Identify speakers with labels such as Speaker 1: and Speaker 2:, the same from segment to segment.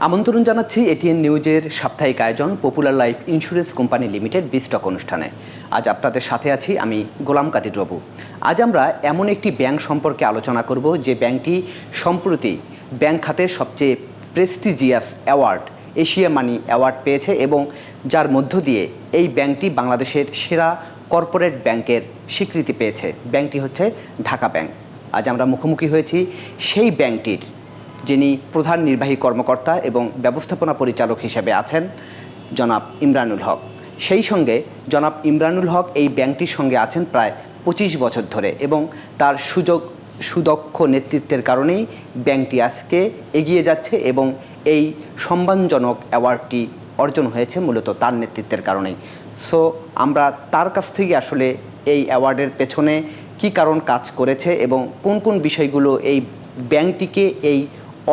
Speaker 1: আমন্ত্রণ জানাচ্ছি এটিএন নিউজের সাপ্তাহিক আয়োজন popular life insurance company limited বিস্টক অনুষ্ঠানে। আজ আপনাদের সাথে আছি আমি গোলাম কাদির রবু। আজ আমরা এমন একটি ব্যাংক সম্পর্কে আলোচনা করব যে ব্যাংকটি সম্প্রতি ব্যাংক খাতের সবচেয়ে প্রেস্টিজিয়াস অ্যাওয়ার্ড এশিয়া মানি অ্যাওয়ার্ড পেয়েছে এবং যার মধ্য দিয়ে এই ব্যাংকটি বাংলাদেশের সেরা কর্পোরেট ব্যাংকের স্বীকৃতি পেয়েছে। ব্যাংকটি হচ্ছে ঢাকা ব্যাংক। আজ আমরা মুখোমুখি হয়েছি সেই ব্যাংকটির যিনি প্রধান নির্বাহী কর্মকর্তা এবং ব্যবস্থাপনা পরিচালক হিসেবে আছেন জনাব ইমরানুল হক। সেই সঙ্গে জনাব ইমরানুল হক এই ব্যাংকটির সঙ্গে আছেন প্রায় 25 বছর ধরে এবং তার সুদক্ষ নেতৃত্বের কারণেই ব্যাংকটি আজকে এগিয়ে যাচ্ছে এবং এই সম্মানজনক অ্যাওয়ার্ডটি অর্জন হয়েছে মূলত তার নেতৃত্বের কারণেই। সো আমরা তার কাছ থেকে আসলে এই অ্যাওয়ার্ডের পেছনে কী কারণ কাজ করেছে এবং কোন কোন বিষয়গুলো এই ব্যাংকটিকে এই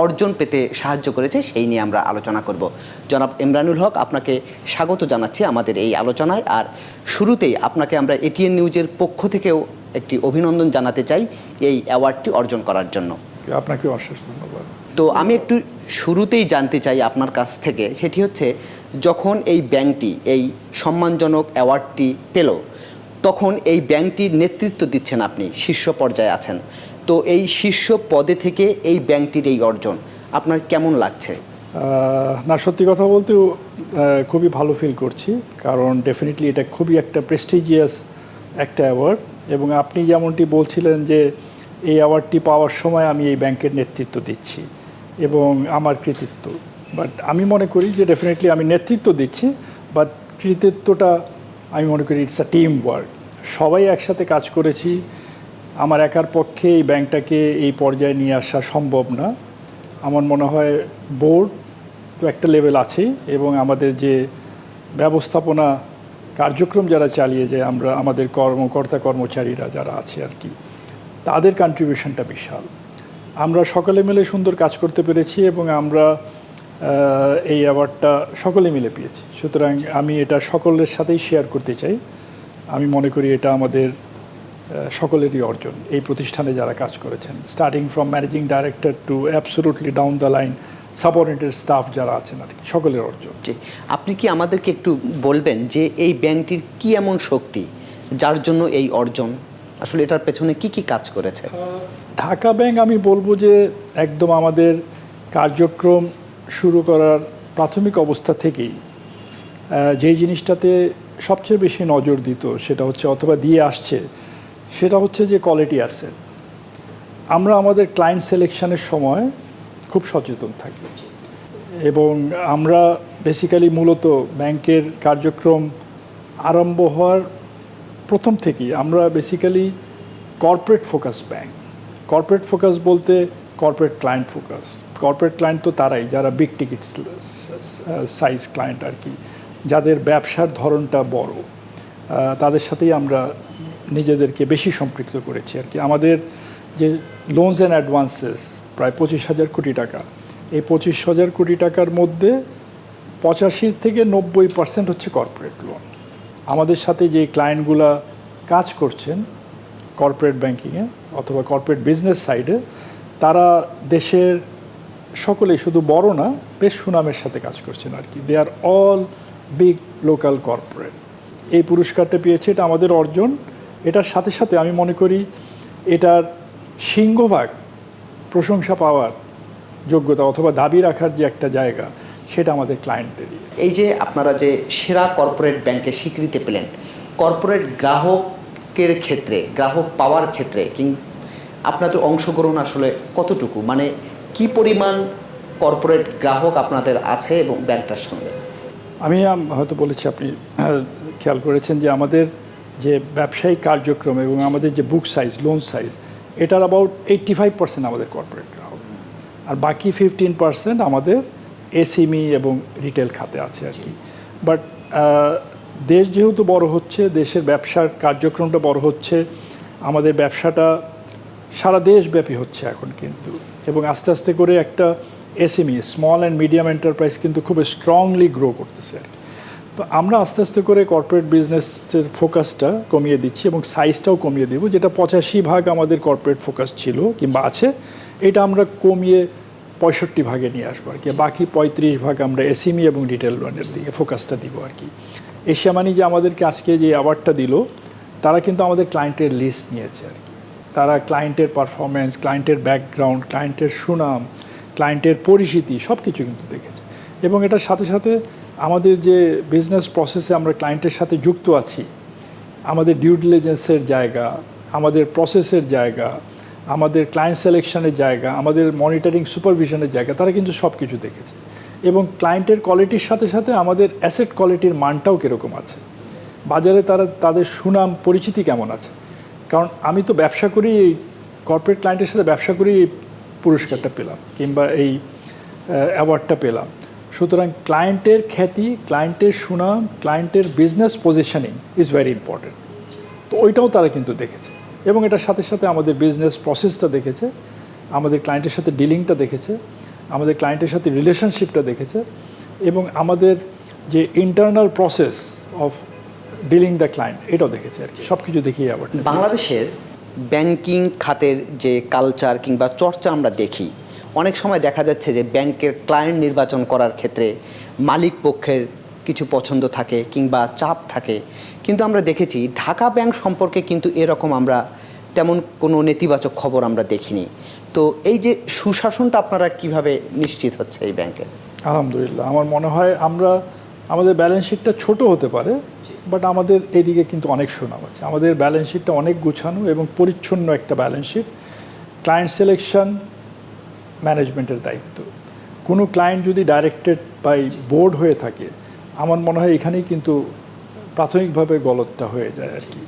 Speaker 1: অর্জন পেতে সাহায্য করেছে সেই নিয়ে আমরা আলোচনা করব। জনাব ইমরানুল হক, আপনাকে স্বাগত জানাচ্ছি আমাদের এই আলোচনায়। আর শুরুতেই আপনাকে আমরা এটিএন নিউজের পক্ষ থেকেও একটি অভিনন্দন জানাতে চাই এই অ্যাওয়ার্ডটি অর্জন করার জন্য।
Speaker 2: আপনাকে অশেষ ধন্যবাদ।
Speaker 1: তো আমি একটু শুরুতেই জানতে চাই আপনার কাছ থেকে, সেটি হচ্ছে যখন এই ব্যাংকটি এই সম্মানজনক অ্যাওয়ার্ডটি পেল তখন এই ব্যাংকটির নেতৃত্ব দিচ্ছেন আপনি, শীর্ষ পর্যায়ে আছেন। তো এই শীর্ষ পদে থেকে এই ব্যাংকটির এই অর্জন আপনার কেমন লাগছে?
Speaker 2: না, সত্যি কথা বলতে খুবই ভালো ফিল করছি, কারণ ডেফিনেটলি এটা খুবই একটা প্রেস্টিজিয়াস একটা অ্যাওয়ার্ড। এবং আপনি যেমনটি বলছিলেন যে এই অ্যাওয়ার্ডটি পাওয়ার সময় আমি এই ব্যাংকের নেতৃত্ব দিচ্ছি এবং আমার কৃতিত্ব, বাট আমি মনে করি যে ডেফিনেটলি আমি নেতৃত্ব দিচ্ছি, বাট কৃতিত্বটা আমি মনে করি ইটস আ টিম ওয়ার্ক। সবাই একসাথে কাজ করেছি। আমার একার পক্ষে এই ব্যাংকটাকে এই পর্যায়ে নিয়ে আসা সম্ভব না। আমার মনে হয় বোর্ড তো একটা লেভেল আছেই এবং আমাদের যে ব্যবস্থাপনা কার্যক্রম যারা চালিয়ে যায় আমরা, আমাদের কর্মচারীরা যারা আছে আর কি, তাদের কন্ট্রিবিউশনটা বিশাল। আমরা সকলে মিলে সুন্দর কাজ করতে পেরেছি এবং আমরা এই অ্যাওয়ার্ডটা সকলে মিলে পেয়েছি। সুতরাং আমি এটা সকলের সাথেই শেয়ার করতে চাই। আমি মনে করি এটা আমাদের সকলেরই অর্জন, এই প্রতিষ্ঠানে যারা কাজ করেছেন, starting from managing director to absolutely down the line subordinated staff যারা আছেন আর কি, সকলের অর্জন।
Speaker 1: জি, আপনি কি আমাদেরকে একটু বলবেন যে এই ব্যাংকটির কী এমন শক্তি যার জন্য এই অর্জন, আসলে এটার পেছনে কি কি কাজ করেছে?
Speaker 2: ঢাকা ব্যাংক আমি বলবো যে একদম আমাদের কার্যক্রম শুরু করার প্রাথমিক অবস্থা থেকেই যেই জিনিসটাতে সবচেয়ে বেশি নজর দিত সেটা হচ্ছে, অথবা দিয়ে আসছে, সেটা হচ্ছে যে কোয়ালিটি অ্যাসেট। আমরা আমাদের ক্লায়েন্ট সিলেকশনের সময় খুব সচেতন থাকি এবং আমরা বেসিক্যালি মূলত ব্যাংকের কার্যক্রম আরম্ভ হওয়ার প্রথম থেকেই আমরা basically corporate focus bank. Corporate focus বলতে corporate client focus. Corporate client তো তারাই যারা বিগ টিকিট সাইজ ক্লায়েন্ট আর কি, যাদের ব্যবসার ধরনটা বড়, তাদের সাথেই আমরা নিজেদেরকে বেশি সম্পৃক্ত করেছি আর কি। আমাদের যে লোনস অ্যান্ড অ্যাডভান্সেস প্রায় 25,000 কোটি টাকা, এই 25,000 কোটি টাকার মধ্যে 85 থেকে 90% হচ্ছে কর্পোরেট লোন। আমাদের সাথে যে ক্লায়েন্টগুলা কাজ করছেন কর্পোরেট ব্যাংকিংয়ে অথবা কর্পোরেট বিজনেস সাইডে, তারা দেশের সকলেই, শুধু বড় না, বেশ সুনামের সাথে কাজ করছেন আর কি। দে আর অল বিগ লোকাল কর্পোরেট। এই পুরস্কারটা পেয়েছে, এটা আমাদের অর্জন। এটার সাথে সাথে আমি মনে করি এটার সিংহভাগ প্রশংসা পাওয়ার যোগ্যতা অথবা দাবি রাখার যে একটা জায়গা, সেটা আমাদের ক্লায়েন্টদেরই।
Speaker 1: এই যে আপনারা যে সেরা কর্পোরেট ব্যাংকে স্বীকৃতি পেলেন, কর্পোরেট গ্রাহকের ক্ষেত্রে, গ্রাহক পাওয়ার ক্ষেত্রে আপনাদের অংশগ্রহণ আসলে কতটুকু, মানে কি পরিমাণ কর্পোরেট গ্রাহক আপনাদের আছে এবং ব্যাংকটার সঙ্গে?
Speaker 2: আমি হয়তো বলেছি, আপনি খেয়াল করেছেন যে আমাদের যে ব্যবসায়িক কার্যক্রম এবং আমাদের যে বুক সাইজ, লোন সাইজ, এটার অ্যাবাউট 85% আমাদের কর্পোরেট গ্রাহক, আর বাকি 15% আমাদের এসএমই এবং রিটেল খাতে আছে আর কি। বাট দেশ যেহেতু বড় হচ্ছে, দেশের ব্যবসার কার্যক্রমটা বড় হচ্ছে, আমাদের ব্যবসাটা সারা দেশব্যাপী হচ্ছে এখন কিন্তু, এবং আস্তে আস্তে করে একটা SME, small and medium enterprise কিন্তু খুব স্ট্রংলি গ্রো করতেছে আর কি। তো আমরা আস্তে আস্তে করে কর্পোরেট বিজনেসের ফোকাসটা কমিয়ে দিচ্ছি এবং সাইজটাও কমিয়ে দেবো। যেটা 85% আমাদের কর্পোরেট ফোকাস ছিল কিংবা আছে, এটা আমরা কমিয়ে 65 ভাগে নিয়ে আসবো আর কি, বাকি 35 ভাগ আমরা এসএমই এবং রিটেল লোনের দিকে ফোকাসটা দিব আর কি। এশিয়া মানি যে আমাদেরকে আজকে যে অ্যাওয়ার্ডটা দিল, তারা কিন্তু আমাদের ক্লায়েন্টের লিস্ট নিয়েছে আর কি। তারা ক্লায়েন্টের পারফরমেন্স, ক্লায়েন্টের ব্যাকগ্রাউন্ড, ক্লায়েন্টের সুনাম, ক্লায়েন্টের পরিচিতি সব কিছু কিন্তু দেখেছে। এবং এটার সাথে সাথে আমাদের যে বিজনেস প্রসেসে আমরা ক্লায়েন্টের সাথে যুক্ত আছি, আমাদের ডিউ ডিলিজেন্সের জায়গা, আমাদের প্রসেসের জায়গা, আমাদের ক্লায়েন্ট সিলেকশনের জায়গা, আমাদের মনিটরিং সুপারভিশনের জায়গা, তারা কিন্তু সব কিছু দেখেছে। এবং ক্লায়েন্টের কোয়ালিটির সাথে সাথে আমাদের অ্যাসেট কোয়ালিটির মানটাও কীরকম আছে, বাজারে তাদের সুনাম পরিচিতি কেমন আছে। কারণ আমি তো ব্যবসা করি, এই কর্পোরেট ক্লায়েন্টের সাথে ব্যবসা করি, এই পুরস্কারটা পেলাম কিংবা এই অ্যাওয়ার্ডটা পেলাম। সুতরাং ক্লায়েন্টের খ্যাতি, ক্লায়েন্টের সুনাম, ক্লায়েন্টের business positioning is very important. তো ওইটাও তারা কিন্তু দেখেছে। এবং এটার সাথে সাথে আমাদের বিজনেস প্রসেসটা দেখেছে, আমাদের ক্লায়েন্টের সাথে ডিলিংটা দেখেছে, আমাদের ক্লায়েন্টের সাথে রিলেশনশিপটা দেখেছে, এবং আমাদের যে internal process of dealing the client এটাও দেখেছে আর কি। সব কিছু দেখিয়ে আবার
Speaker 1: বাংলাদেশের ব্যাংকিং খাতের যে কালচার কিংবা চর্চা আমরা দেখি, অনেক সময় দেখা যাচ্ছে যে ব্যাংকের ক্লায়েন্ট নির্বাচন করার ক্ষেত্রে মালিক পক্ষের কিছু পছন্দ থাকে কিংবা চাপ থাকে, কিন্তু আমরা দেখেছি ঢাকা ব্যাংক সম্পর্কে কিন্তু এরকম আমরা তেমন কোনো নেতিবাচক খবর আমরা দেখিনি। তো এই যে সুশাসনটা আপনারা কিভাবে নিশ্চিত হচ্ছে এই ব্যাংকে?
Speaker 2: আলহামদুলিল্লাহ, আমার মনে হয় আমাদের ব্যালেন্স শিটটা ছোট হতে পারে, বাট আমাদের এদিকে কিন্তু অনেক সুনাম আছে। আমাদের ব্যালেন্স শিটটা অনেক গুছানো এবং পরিচ্ছন্ন একটা ব্যালেন্স শিট। ক্লায়েন্ট সিলেকশন ম্যানেজমেন্টের দায়িত্ব। কোনো ক্লায়েন্ট যদি ডাইরেক্টেড বাই বোর্ড হয়ে থাকে, আমার মনে হয় এখানেই কিন্তু প্রাথমিকভাবে গলতটা হয়ে যায় আর কি।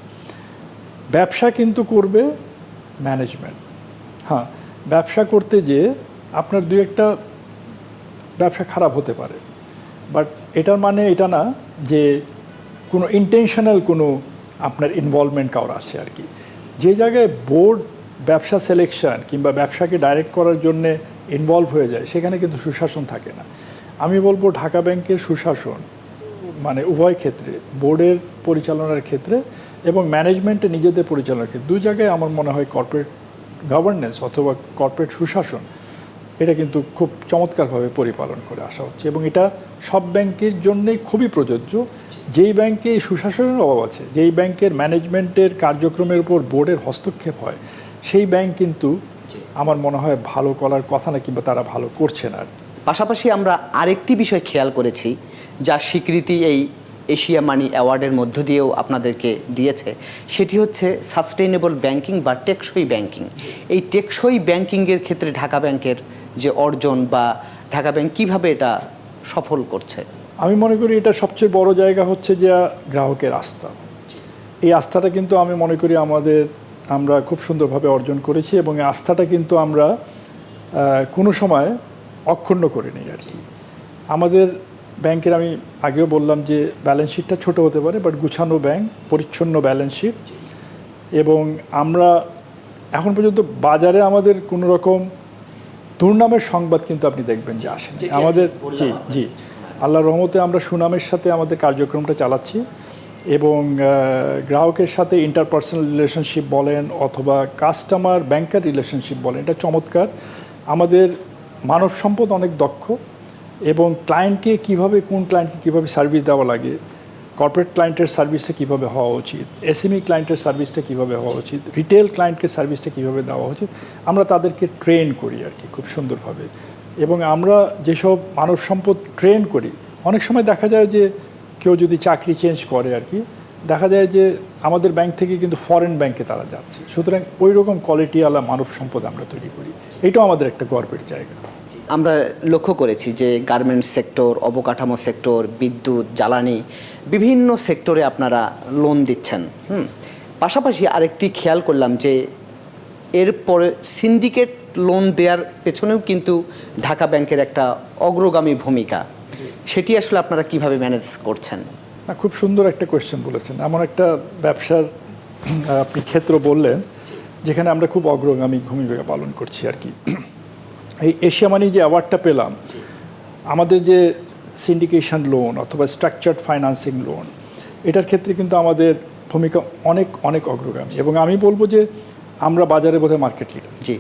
Speaker 2: ব্যবসা কিন্তু করবে ম্যানেজমেন্ট। হ্যাঁ, ব্যবসা করতে যেয়ে আপনার দু একটা ব্যবসা খারাপ হতে পারে, বাট এটার মানে এটা না যে কোনো ইন্টেনশনাল কোনো আপনার ইনভলভমেন্ট কারোর আছে আর কি। যে জায়গায় বোর্ড ব্যবসা সিলেকশন কিংবা ব্যবসাকে ডাইরেক্ট করার জন্যে ইনভলভ হয়ে যায়, সেখানে কিন্তু সুশাসন থাকে না। আমি বলবো ঢাকা ব্যাংকের সুশাসন মানে উভয় ক্ষেত্রে, বোর্ডের পরিচালনার ক্ষেত্রে এবং ম্যানেজমেন্টে নিজেদের পরিচালনার ক্ষেত্রে, দুই জায়গায় আমার মনে হয় কর্পোরেট গভর্নেন্স অথবা কর্পোরেট সুশাসন এটা কিন্তু খুব চমৎকারভাবে পরিপালন করে আসা হচ্ছে। এবং এটা সব ব্যাংকের জন্যেই খুবই প্রযোজ্য। যেই ব্যাংকে সুশাসনের অভাব আছে, যেই ব্যাংকের ম্যানেজমেন্টের কার্যক্রমের উপর বোর্ডের হস্তক্ষেপ হয়, সেই ব্যাংক কিন্তু আমার মনে হয় ভালো করার কথা না, কিংবা তারা ভালো করছে না।
Speaker 1: পাশাপাশি আমরা আরেকটি বিষয় খেয়াল করেছি, যার স্বীকৃতি এই এশিয়া মানি অ্যাওয়ার্ডের মধ্য দিয়েও আপনাদেরকে দিয়েছে, সেটি হচ্ছে সাস্টেইনেবল ব্যাংকিং বা টেকসই ব্যাংকিং। এই টেকসই ব্যাংকিংয়ের ক্ষেত্রে ঢাকা ব্যাংকের যে অর্জন বা ঢাকা ব্যাংক কীভাবে এটা সফল করছে?
Speaker 2: আমি মনে করি এটা সবচেয়ে বড় জায়গা হচ্ছে যে গ্রাহকের আস্থা। এই আস্থাটা কিন্তু আমি মনে করি আমরা খুব সুন্দরভাবে অর্জন করেছি, এবং এই আস্থাটা কিন্তু আমরা কোনো সময় অক্ষুণ্ণ করে নিই আর কি। আমাদের ব্যাংকের, আমি আগেও বললাম যে ব্যালেন্স শিটটা ছোট হতে পারে, বাট গুছানো ব্যাংক, পরিচ্ছন্ন ব্যালেন্স শিট। এবং আমরা এখন পর্যন্ত বাজারে আমাদের কোনো রকম দুর্নামের সংবাদ কিন্তু আপনি দেখবেন যে আসেন আমাদের। জি, আল্লাহর রহমতে আমরা সুনামের সাথে আমাদের কার্যক্রমটা চালাচ্ছি, এবং গ্রাহকের সাথে ইন্টারপার্সোনাল রিলেশনশিপ বলেন অথবা কাস্টমার ব্যাংকার রিলেশনশিপ বলেন, এটা চমৎকার। আমাদের মানব সম্পদ অনেক দক্ষ, এবং ক্লায়েন্টকে কোন ক্লায়েন্টকে কীভাবে সার্ভিস দেওয়া লাগে, কর্পোরেট ক্লায়েন্টের সার্ভিসটা কীভাবে হওয়া উচিত, এসএমই ক্লায়েন্টের সার্ভিসটা কীভাবে হওয়া উচিত, রিটেল ক্লায়েন্টকে সার্ভিসটা কীভাবে দেওয়া উচিত, আমরা তাদেরকে ট্রেন করি আর কি খুব সুন্দরভাবে। এবং আমরা যেসব মানব সম্পদ ট্রেন করি, অনেক সময় দেখা যায় যে কেউ যদি চাকরি চেঞ্জ করে আর কি, দেখা যায় যে আমাদের ব্যাংক থেকে কিন্তু ফরেন ব্যাংকে তারা যাচ্ছে। সুতরাং ওই রকম কোয়ালিটিওয়ালা মানব সম্পদ আমরা তৈরি করি, এটাও আমাদের একটা গর্বের জায়গা।
Speaker 1: আমরা লক্ষ্য করেছি যে গার্মেন্টস সেক্টর, অবকাঠামো সেক্টর, বিদ্যুৎ, জ্বালানি, বিভিন্ন সেক্টরে আপনারা লোন দিচ্ছেন। পাশাপাশি আরেকটি খেয়াল করলাম যে এরপরে সিন্ডিকেট লোন দেওয়ার পেছনেও কিন্তু ঢাকা ব্যাংকের একটা অগ্রগামী ভূমিকা। সেটি আসলে আপনারা কিভাবে ম্যানেজ করছেন?
Speaker 2: না, খুব সুন্দর একটা কোয়েশ্চেন বলেছেন। এমন একটা ব্যবসার আপনি ক্ষেত্র বললেন যেখানে আমরা খুব অগ্রগামী ভূমিকা পালন করছি আর কি। এই এশিয়া মানি যে অ্যাওয়ার্ডটা পেলাম, আমাদের যে সিন্ডিকেশন লোন অথবা স্ট্রাকচার্ড ফাইন্যান্সিং লোন, এটার ক্ষেত্রে কিন্তু আমাদের ভূমিকা অনেক অনেক অগ্রগামী, এবং আমি বলবো যে আমরা বাজারে বোধহয় মার্কেট লিডার।
Speaker 1: জি,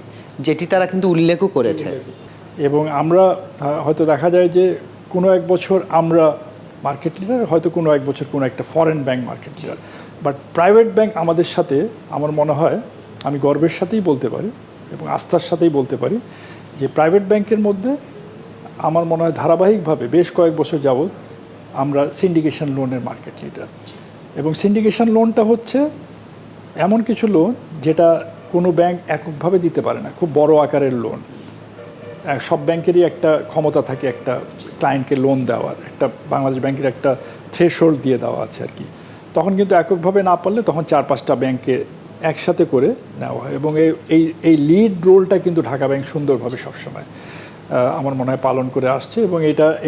Speaker 1: যেটি তারা কিন্তু উল্লেখও করেছে।
Speaker 2: এবং আমরা হয়তো দেখা যায় যে কোনো এক বছর আমরা মার্কেট লিডার, হয়তো কোনো এক বছর কোনো একটা foreign bank market leader, but private bank আমাদের সাথে আমার মনে হয়, আমি গর্বের সাথেই বলতে পারি এবং আস্থার সাথেই বলতে পারি যে প্রাইভেট ব্যাংকের মধ্যে আমার মনে হয় ধারাবাহিকভাবে বেশ কয়েক বছর যাবৎ আমরা সিন্ডিকেশন লোনের মার্কেট লিডার। এবং সিন্ডিকেশন লোনটা হচ্ছে এমন কিছু লোন যেটা কোনো ব্যাংক এককভাবে দিতে পারে না, খুব বড় আকারের লোন। সব ব্যাংকেরই একটা ক্ষমতা থাকে একটা ক্লায়েন্টকে লোন দেওয়ার, একটা বাংলাদেশ ব্যাংকের একটা থ্রেশহোল্ড দিয়ে দেওয়া আছে আর কি। তখন কিন্তু এককভাবে না পারলে তখন 4-5টা ব্যাংকে একসাথে করে নেওয়া হয়, এবং এই লিড রোলটা কিন্তু ঢাকা ব্যাংক সুন্দরভাবে সবসময় আমার মনে হয় পালন করে আসছে। এবং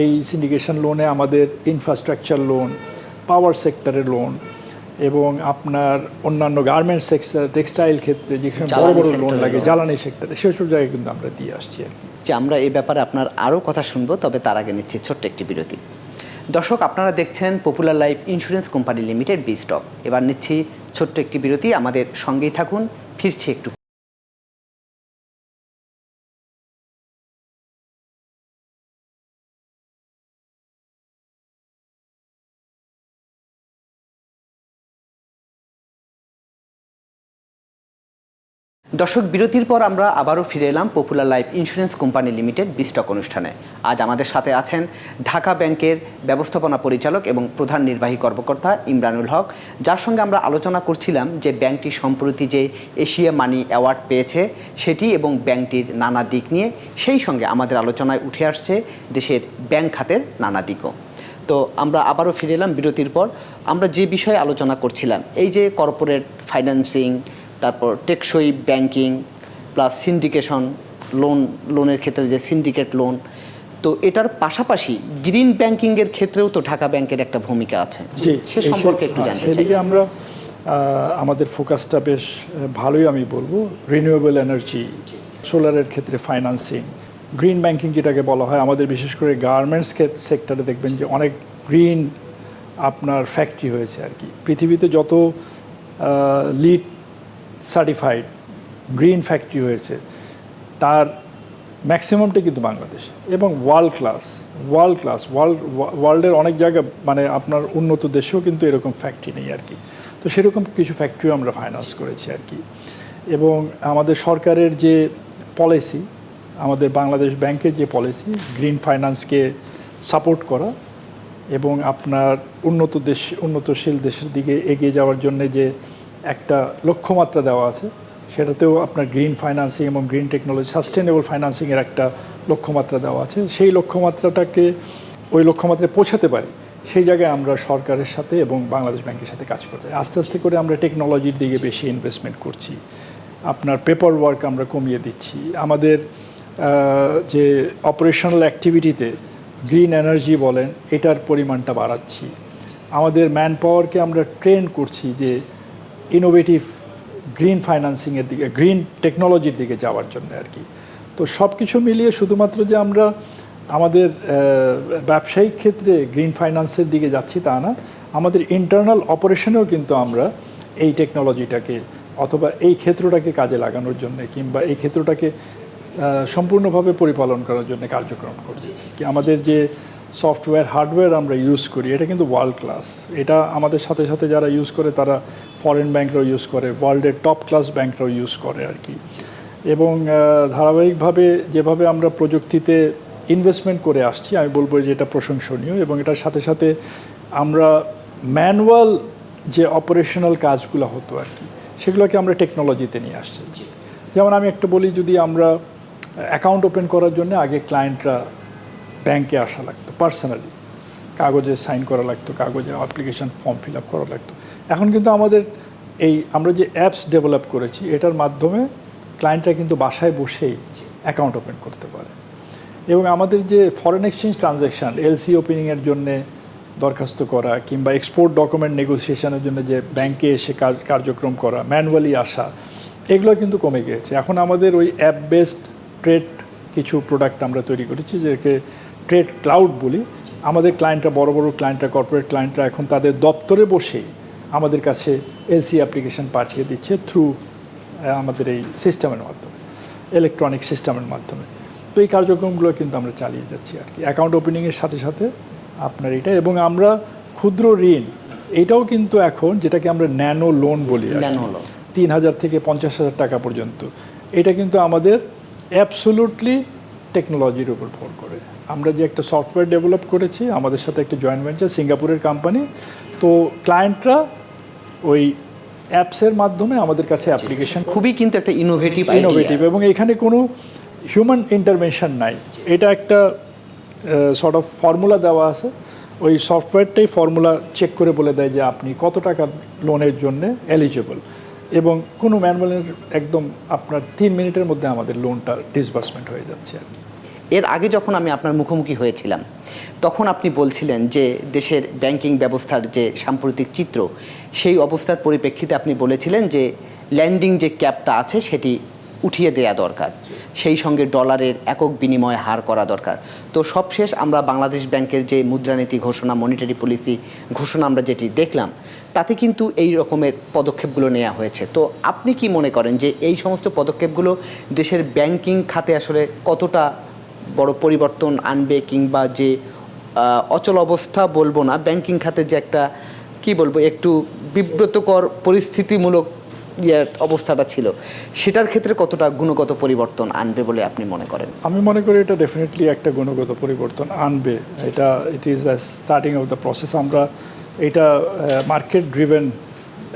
Speaker 2: এই সিন্ডিকেশন লোনে আমাদের ইনফ্রাস্ট্রাকচার লোন, পাওয়ার সেক্টরের লোন এবং আপনার অন্যান্য গার্মেন্টস সেক্টর, টেক্সটাইল ক্ষেত্রে যেখানে বড় বড় লোন লাগে, জ্বালানি সেক্টরে, সেসব জায়গায় কিন্তু আমরা দিয়ে আসছি আর কি।
Speaker 1: যে আমরা এই ব্যাপারে আপনার আরও কথা শুনবো, তবে তার আগে নিচ্ছি ছোট্ট একটি বিরতি। দর্শক, আপনারা দেখছেন popular life insurance company limited B-stock. এবার নিচ্ছি ছোট্ট একটি বিরতি, আমাদের সঙ্গেই থাকুন, ফিরছি একটু। দর্শক, বিরতির পর আমরা আবারও ফিরে এলাম popular life insurance company limited B-stock অনুষ্ঠানে। আজ আমাদের সাথে আছেন ঢাকা ব্যাংকের ব্যবস্থাপনা পরিচালক এবং প্রধান নির্বাহী কর্মকর্তা ইমরানুল হক, যার সঙ্গে আমরা আলোচনা করছিলাম যে ব্যাংকটি সম্প্রতি যে এশিয়া মানি অ্যাওয়ার্ড পেয়েছে সেটি এবং ব্যাংকটির নানা দিক নিয়ে, সেই সঙ্গে আমাদের আলোচনায় উঠে আসছে দেশের ব্যাংক খাতের নানা দিকও। তো আমরা আবারও ফিরে এলাম বিরতির পর। আমরা যে বিষয়ে আলোচনা করছিলাম, এই যে কর্পোরেট ফাইন্যান্সিং, তারপর টেকসই ব্যাংকিং প্লাস সিন্ডিকেশন লোনের ক্ষেত্রে যে সিন্ডিকেট লোন, তো এটার পাশাপাশি গ্রিন ব্যাংকিংয়ের ক্ষেত্রেও তো ঢাকা ব্যাংকের একটা ভূমিকা আছে, সে সম্পর্কে একটু জানতে চাই।
Speaker 2: সেদিকে আমরা আমাদের ফোকাসটা বেশ ভালোই আমি বলবো। রিনিউয়েবল এনার্জি, সোলারের ক্ষেত্রে ফাইন্যান্সিং, গ্রিন ব্যাংকিং যেটাকে বলা হয়, আমাদের বিশেষ করে গার্মেন্টস সেক্টরে দেখবেন যে অনেক গ্রিন আপনার ফ্যাক্টরি হয়েছে আর কি। পৃথিবীতে যত লিড সার্টিফাইড গ্রিন ফ্যাক্টরি হয়েছে তার ম্যাক্সিমামটা কিন্তু বাংলাদেশ, এবং ওয়ার্ল্ডের অনেক জায়গা, মানে আপনার উন্নত দেশেও কিন্তু এরকম ফ্যাক্টরি নেই আর কি। তো সেরকম কিছু ফ্যাক্টরিও আমরা ফাইন্যান্স করেছি আর কি। এবং আমাদের সরকারের যে পলিসি, আমাদের বাংলাদেশ ব্যাংকের যে পলিসি, গ্রিন ফাইন্যান্সকে সাপোর্ট করা এবং আপনার উন্নতশীল দেশের দিকে এগিয়ে যাওয়ার জন্য যে একটা লক্ষ্যমাত্রা দেওয়া আছে, সেটাতেও আপনার গ্রিন ফাইন্যান্সিং এবং গ্রিন টেকনোলজি, সাস্টেনেবল ফাইন্যান্সিংয়ের একটা লক্ষ্যমাত্রা দেওয়া আছে। সেই লক্ষ্যমাত্রাটাকে, ওই লক্ষ্যমাত্রায় পৌঁছাতে পারি, সেই জায়গায় আমরা সরকারের সাথে এবং বাংলাদেশ ব্যাংকের সাথে কাজ করতে আস্তে আস্তে করে আমরা টেকনোলজির দিকে বেশি ইনভেস্টমেন্ট করছি। আপনার পেপার ওয়ার্ক আমরা কমিয়ে দিচ্ছি। আমাদের যে অপারেশনাল অ্যাক্টিভিটিতে গ্রিন এনার্জি বলেন, এটার পরিমাণটা বাড়াচ্ছি। আমাদের ম্যান পাওয়ারকে আমরা ট্রেন করছি যে ইনোভেটিভ গ্রিন ফাইন্যান্সিংয়ের দিকে, গ্রিন টেকনোলজির দিকে যাওয়ার জন্য আর কি। তো সব কিছু মিলিয়ে শুধুমাত্র যে আমরা আমাদের ব্যবসায়িক ক্ষেত্রে গ্রিন ফাইন্যান্সের দিকে যাচ্ছি তা না, আমাদের ইন্টারনাল অপারেশনেও কিন্তু আমরা এই টেকনোলজিটাকে অথবা এই ক্ষেত্রটাকে কাজে লাগানোর জন্য কিংবা এই ক্ষেত্রটাকে সম্পূর্ণভাবে পরিপালন করার জন্য কার্যক্রম করছি কি। আমাদের যে সফটওয়্যার হার্ডওয়্যার আমরা ইউজ করি, এটা কিন্তু ওয়ার্ল্ড ক্লাস। এটা আমাদের সাথে সাথে যারা ইউজ করে তারা ফরেন ব্যাংকরাও ইউজ করে, ওয়ার্ল্ডের টপ ক্লাস ব্যাংকরাও ইউজ করে আর কি। এবং ধারাবাহিকভাবে যেভাবে আমরা প্রযুক্তিতে ইনভেস্টমেন্ট করে আসছি, আমি বলবো যে এটা প্রশংসনীয়। এবং এটার সাথে সাথে আমরা ম্যানুয়াল যে অপারেশনাল কাজগুলো হতো আর কি, সেগুলোকে আমরা টেকনোলজিতে নিয়ে আসছি। যেমন আমি একটা বলি, যদি আমরা অ্যাকাউন্ট ওপেন করার জন্য আগে ক্লায়েন্টরা ব্যাংকে আসা লাগতো, পার্সোনালি কাগজে সাইন করা লাগতো, কাগজে অ্যাপ্লিকেশন ফর্ম ফিল আপ করা লাগতো। এখন কিন্তু আমাদের আমরা যে অ্যাপস ডেভেলপ করেছি, এটার মাধ্যমে ক্লায়েন্টরা কিন্তু বাসায় বসেই অ্যাকাউন্ট ওপেন করতে পারে। এবং আমাদের যে ফরেন এক্সচেঞ্জ ট্রানজ্যাকশান, এলসি ওপেনিংয়ের জন্যে দরখাস্ত করা কিংবা এক্সপোর্ট ডকুমেন্ট নেগোসিয়েশনের জন্য যে ব্যাংকে এসে কার্যক্রম করা, ম্যানুয়ালি আসা, এগুলো কিন্তু কমে গিয়েছে। এখন আমাদের ওই অ্যাপ বেসড ট্রেড কিছু প্রোডাক্ট আমরা তৈরি করেছি, যেটাকে ট্রেড ক্লাউড বলি। আমাদের ক্লায়েন্টরা, বড় বড় ক্লায়েন্টরা, কর্পোরেট ক্লায়েন্টরা এখন তাদের দপ্তরে বসেই আমাদের কাছে এলসি অ্যাপ্লিকেশন পাঠিয়ে দিচ্ছে থ্রু আমাদের এই সিস্টেমের মাধ্যমে, ইলেকট্রনিক সিস্টেমের মাধ্যমে। তো এই কার্যক্রমগুলো কিন্তু আমরা চালিয়ে যাচ্ছি আর কি, অ্যাকাউন্ট ওপেনিংয়ের সাথে সাথে আপনার এটা। এবং আমরা ক্ষুদ্র ঋণ এটাও কিন্তু এখন, যেটাকে আমরা ন্যানো লোন বলি,
Speaker 1: ন্যানো লোন
Speaker 2: 3,000 থেকে 50,000 টাকা পর্যন্ত, এটা কিন্তু আমাদের অ্যাবসোলুটলি টেকনোলজির উপর ভর করে। আমরা যে একটা সফটওয়্যার ডেভেলপ করেছি আমাদের সাথে একটা জয়েন্ট ভেঞ্চার সিঙ্গাপুরের কোম্পানি, তো ক্লায়েন্টরা ওই অ্যাপসের মাধ্যমে আমাদের কাছে অ্যাপ্লিকেশন,
Speaker 1: খুবই কিন্তু একটা ইনোভেটিভ
Speaker 2: এবং এখানে কোনো হিউম্যান ইন্টারভেনশন নাই। এটা একটা সর্ট অফ ফর্মুলা দেওয়া আছে, ওই সফটওয়্যারটাই ফর্মুলা চেক করে বলে দেয় যে আপনি কত টাকা লোনের জন্য এলিজিবল, এবং কোনো ম্যানুয়ালের একদম আপনার 3 মিনিটের মধ্যে আমাদের লোনটা ডিসবার্সমেন্ট হয়ে যাচ্ছে আর কি।
Speaker 1: এর আগে যখন আমি আপনার মুখোমুখি হয়েছিলাম তখন আপনি বলছিলেন যে দেশের ব্যাংকিং ব্যবস্থার যে সাম্প্রতিক চিত্র, সেই অবস্থার পরিপ্রেক্ষিতে আপনি বলেছিলেন যে ল্যান্ডিং যে ক্যাপটা আছে সেটি উঠিয়ে দেয়া দরকার, সেই সঙ্গে ডলারের একক বিনিময় হার করা দরকার। তো সবশেষ আমরা বাংলাদেশ ব্যাংকের যে মুদ্রানীতি ঘোষণা, মনিটারি পলিসি ঘোষণা আমরা যেটি দেখলাম, তাতে কিন্তু এই রকমের পদক্ষেপগুলো নেওয়া হয়েছে। তো আপনি কি মনে করেন যে এই সমস্ত পদক্ষেপগুলো দেশের ব্যাংকিং খাতে আসলে কতটা বড় পরিবর্তন আনবে, কিংবা যে অচল অবস্থা বলবো না, ব্যাংকিং খাতে যে একটা কি বলবো একটু বিব্রতকর পরিস্থিতিমূলক অবস্থাটা ছিল, সেটার ক্ষেত্রে কতটা গুণগত পরিবর্তন আনবে বলে আপনি মনে করেন?
Speaker 2: আমি মনে করি এটা ডেফিনেটলি একটা গুণগত পরিবর্তন আনবে। It is a starting of the process. আমরা এটা মার্কেট ড্রিভেন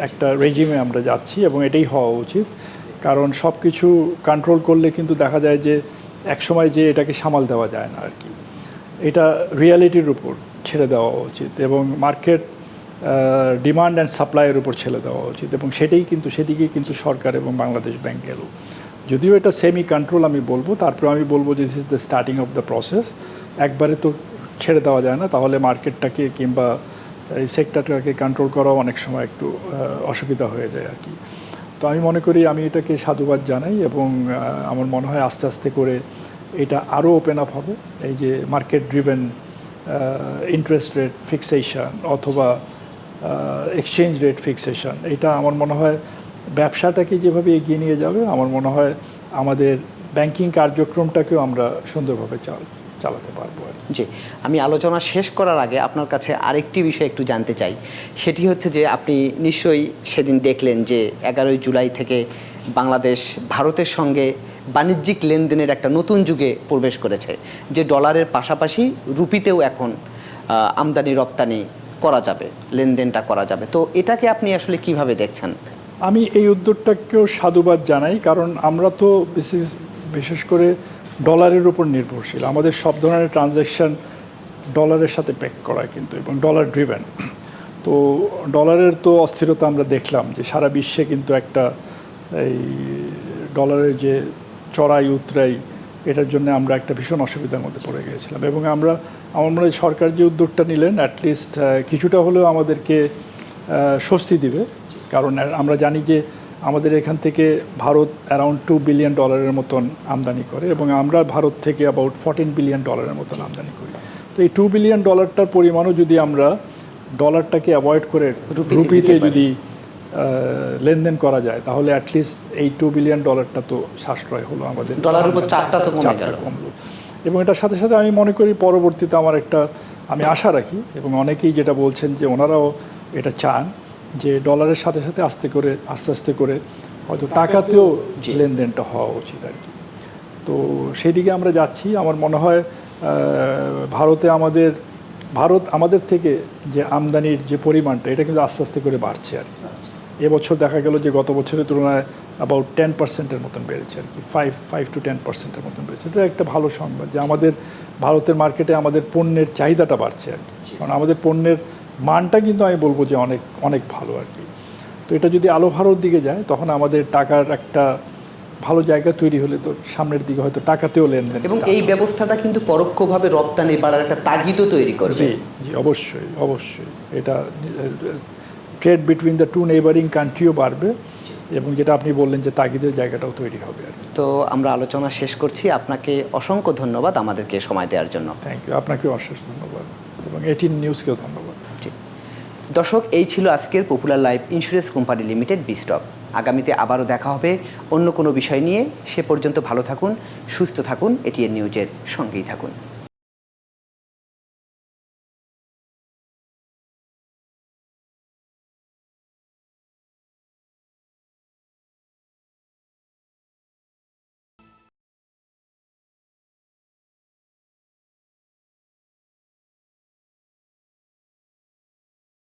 Speaker 2: একটা রেজিমে আমরা যাচ্ছি, এবং এটাই হওয়া উচিত। কারণ সব কিছু কন্ট্রোল করলে কিন্তু দেখা যায় যে একসময় যে এটাকে সামাল দেওয়া যায় না আর কি। এটা রিয়ালিটির উপর ছেড়ে দেওয়া উচিত, এবং মার্কেট ডিমান্ড অ্যান্ড সাপ্লাইয়ের উপর ছেড়ে দেওয়া উচিত, এবং সেদিকেই কিন্তু সরকার এবং বাংলাদেশ ব্যাংক গেল। যদিও এটা সেমি কন্ট্রোল আমি বলবো, তারপরে আমি বলবো যে this is the starting of the process. একবারে তো ছেড়ে দেওয়া যায় না, তাহলে মার্কেটটাকে কিংবা এই সেক্টরটাকে কন্ট্রোল করাও অনেক সময় একটু অসুবিধা হয়ে যায় আর কি। তো আমি মনে করি, আমি এটাকে সাধুবাদ জানাই, এবং আমার মনে হয় আস্তে আস্তে করে এটা আরও ওপেন আপ হবে। এই যে market driven interest rate fixation অথবা এক্সচেঞ্জ রেট ফিক্সেশন, এটা আমার মনে হয় ব্যবসাটাকে যেভাবে এগিয়ে নিয়ে যাবে, আমার মনে হয় আমাদের ব্যাংকিং কার্যক্রমটাকেও আমরা সুন্দরভাবে চালাতে পারবো আর কি।
Speaker 1: জি, আমি আলোচনা শেষ করার আগে আপনার কাছে আরেকটি বিষয় একটু জানতে চাই। সেটি হচ্ছে যে আপনি নিশ্চয়ই সেদিন দেখলেন যে 11ই জুলাই থেকে বাংলাদেশ ভারতের সঙ্গে বাণিজ্যিক লেনদেনের একটা নতুন যুগে প্রবেশ করেছে, যে ডলারের পাশাপাশি রুপিতেও এখন আমদানি রপ্তানি করা যাবে, লেনদেনটা করা যাবে। তো এটাকে আপনি আসলে কিভাবে দেখছেন?
Speaker 2: আমি এই উদ্যোগটাকেও সাধুবাদ জানাই, কারণ আমরা তো বিশেষ করে ডলারের উপর নির্ভরশীল। আমাদের সব ধরনের ট্রানজ্যাকশান ডলারের সাথে পেক করা কিন্তু, এবং ডলার ড্রিভেন। তো ডলারের তো অস্থিরতা আমরা দেখলাম যে সারা বিশ্বে কিন্তু একটা এই ডলারের যে চড়াই উতরাই, এটার জন্য আমরা একটা ভীষণ অসুবিধার মধ্যে পড়ে গিয়েছিলাম। এবং আমার মনে হয় সরকার যে উদ্যোগটা নিলেন অ্যাটলিস্ট কিছুটা হলেও আমাদেরকে স্বস্তি দিবে। কারণ আমরা জানি যে আমাদের এখান থেকে ভারত অ্যারাউন্ড $2 বিলিয়ন মতন আমদানি করে, এবং আমরা ভারত থেকে অ্যাবাউট $14 বিলিয়ন মতন আমদানি করি। তো এই $2 বিলিয়ন পরিমাণও যদি আমরা ডলারটাকে অ্যাভয়েড করে রুপিতে যদি লেনদেন করা যায়, তাহলে অ্যাটলিস্ট এই $2 বিলিয়ন তো সাশ্রয় হলো, আমাদের
Speaker 1: ডলারের উপর চাপটা তো
Speaker 2: কমলো। এবং এটার সাথে সাথে আমি মনে করি পরবর্তীতে আমি আশা রাখি, এবং অনেকেই যেটা বলছেন যে ওনারাও এটা চান, যে ডলারের সাথে সাথে আস্তে আস্তে করে হয়তো টাকাতেও লেনদেনটা হওয়া উচিত আর কি। তো সেদিকে আমরা যাচ্ছি। আমার মনে হয় ভারত আমাদের থেকে যে আমদানির যে পরিমাণটা, এটা কিন্তু আস্তে আস্তে করে বাড়ছে আর কি। এবছর দেখা গেল যে গত বছরের তুলনায় অ্যাবাউট 10% মতন বেড়েছে আর কি, 5 to 10% মতন বেড়েছে। এটা একটা ভালো সংবাদ যে আমাদের ভারতের মার্কেটে আমাদের পণ্যের চাহিদাটা বাড়ছে আর কি। কারণ আমাদের পণ্যের মানটা কিন্তু আমি বলবো যে অনেক অনেক ভালো আর কি। তো এটা যদি আলো ভালোর দিকে যায়, তখন আমাদের টাকার একটা ভালো জায়গা তৈরি হলে তো সামনের দিকে হয়তো টাকাতেও লেনদেন,
Speaker 1: এবং এই ব্যবস্থাটা কিন্তু পরোক্ষভাবে রপ্তানি বাড়ার একটা তাগিদও তৈরি করবে।
Speaker 2: জি, অবশ্যই এটা trade between the two neighbouring কান্ট্রিও বাড়বে, এবং যেটা আপনি বললেন যে তাগিদের জায়গাটাও তৈরি হবে আর কি।
Speaker 1: তো আমরা আলোচনা শেষ করছি। আপনাকে অসংখ্য ধন্যবাদ আমাদেরকে সময় দেওয়ার জন্য।
Speaker 2: থ্যাংক ইউ, আপনাকেও অশেষ ধন্যবাদ, এবং 18 নিউজকেও ধন্যবাদ।
Speaker 1: দর্শক, এই ছিল আজকের popular life insurance company limited বিস্টক। আগামীতে আবারও দেখা হবে অন্য কোনো বিষয় নিয়ে। সে পর্যন্ত ভালো থাকুন, সুস্থ থাকুন, এটিএন নিউজের সঙ্গেই থাকুন।